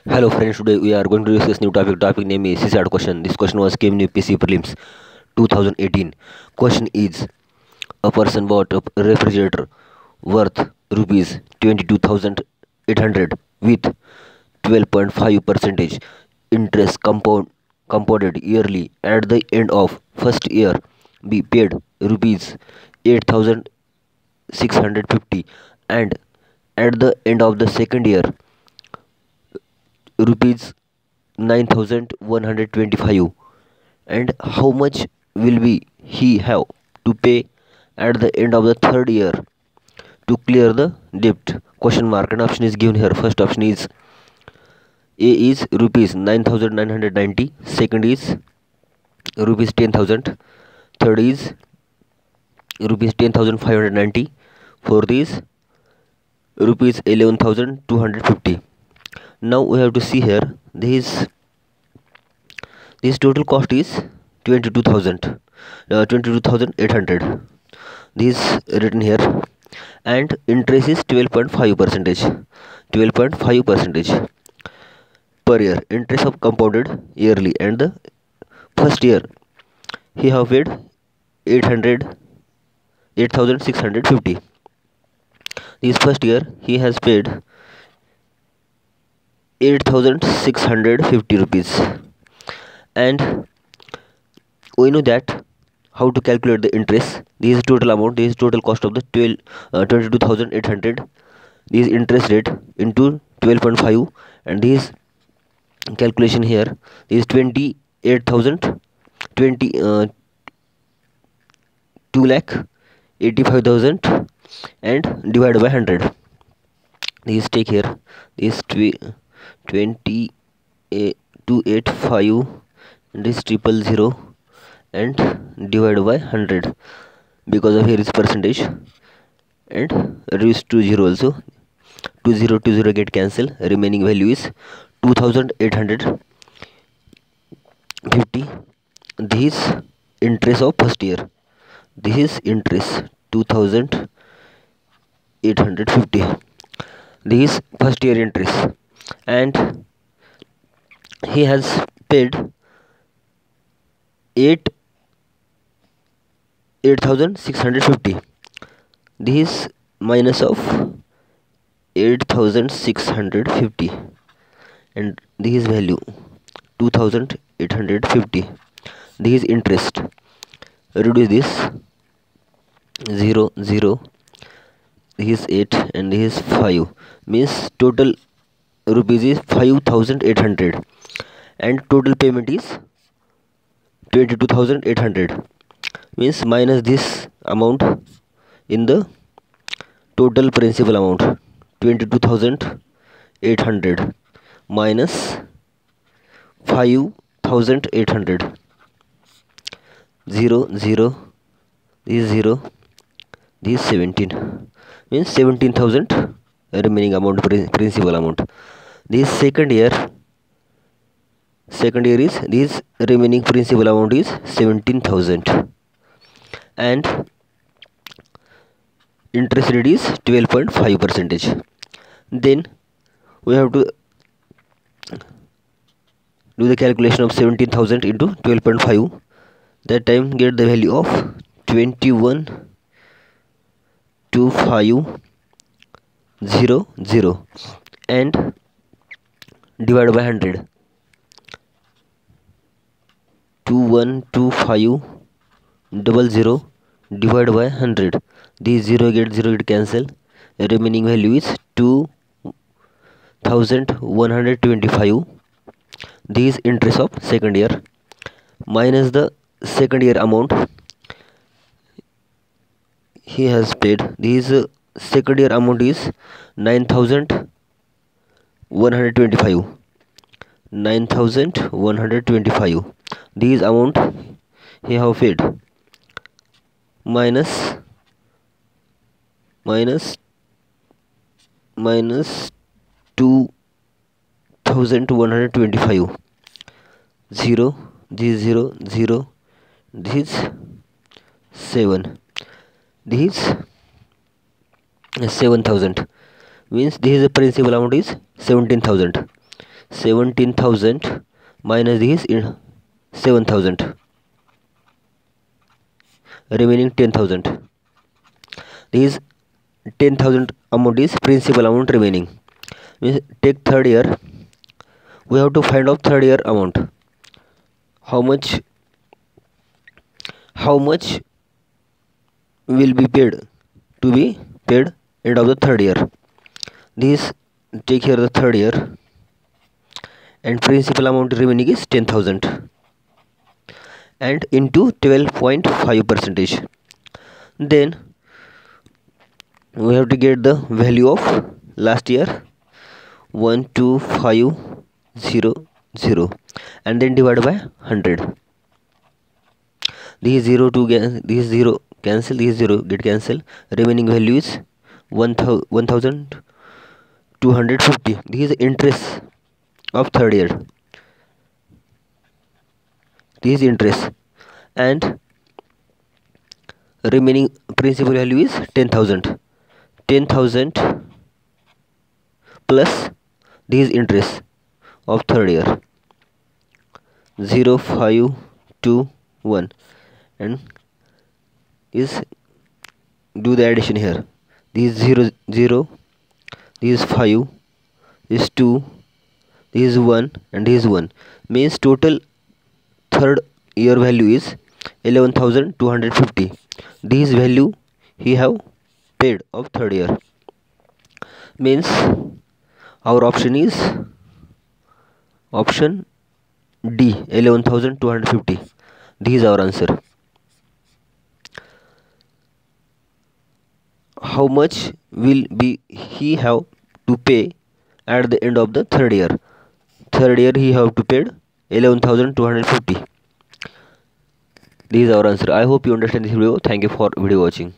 Hello friends, today we are going to discuss new topic. Topic name is CSAT question. This question was came in UPSC prelims 2018. Question is: a person bought a refrigerator worth rupees 22,800 with 12.5 percentage interest compounded yearly. At the end of first year, be paid rupees 8,650, and at the end of the second year, rupees 9,125. And how much will be he have to pay at the end of the third year to clear the debt? Question mark. And option is given here. First option is A is rupees 9,990, second is rupees 10,000, third is rupees 10,590, fourth is rupees 11,250. Now we have to see here this total cost is 22,800. This written here, and interest is 12.5 percentage, 12.5 percentage per year. Interest of compounded yearly, and the first year he have paid 8,650. This first year he has paid 8,650 rupees, and we know that how to calculate the interest. This is total amount, this is total cost of the 22,800, this interest rate into 12.5, and this calculation here is 28,000, 2,85,000, and divided by 100. This take here, this 285, this 000, and divided by 100, because of here is percentage, and reduce to 0 also. 20 get cancel, remaining value is 2,850. This interest of first year, this is interest 2,850, this first year interest, and he has paid 8,650. This minus of 8,650, and this value 2,850. This interest, reduce this 0 0, this is 8, and this is 5, means total rupees is 5,800, and total payment is 22,800, means minus this amount in the total principal amount, 22,800 minus 5,800, 0 0, this is 0, this is 17, means 17,000 remaining amount, principal amount. This second year is this remaining principal amount is 17,000, and interest rate is 12.5 percentage. Then we have to do the calculation of 17,000 into 12.5. That time get the value of 21,250, and divided by 100. 21,250 divided by 100. These 0 get cancel. The remaining value is 2,125. This interest of second year minus the second year amount he has paid. This second year amount is 9,125. 9,125. This amount he have paid minus 2,125. 0, this 0 0, this 7, this 7,000, means this is the principal amount is 17,000. 17,000 minus this in 7,000, remaining 10,000. This 10,000 amount is principal amount remaining. Means take third year, we have to find out third year amount. How much will be paid to be paid end of the third year. This take here the third year, and principal amount remaining is 10,000 and into 12.5 percentage. Then we have to get the value of last year 12500 and then divide by 100. This is 0 to this is 0 cancel, this is 0 get cancel, remaining value is 1250. This is interest of third year. This is interest, and remaining principal value is 10,000. 10,000 plus this is interest of third year 0521, and is do the addition here. This is 0 0, this is 5, this is 2, this is 1, and this is 1. Means total third year value is 11,250. This value he have paid of third year. Means our option is option D, 11,250. This is our answer. How much will be he have to pay at the end of the third year? Third year he have to pay 11,250. This is our answer. I hope you understand this video. Thank you for video watching.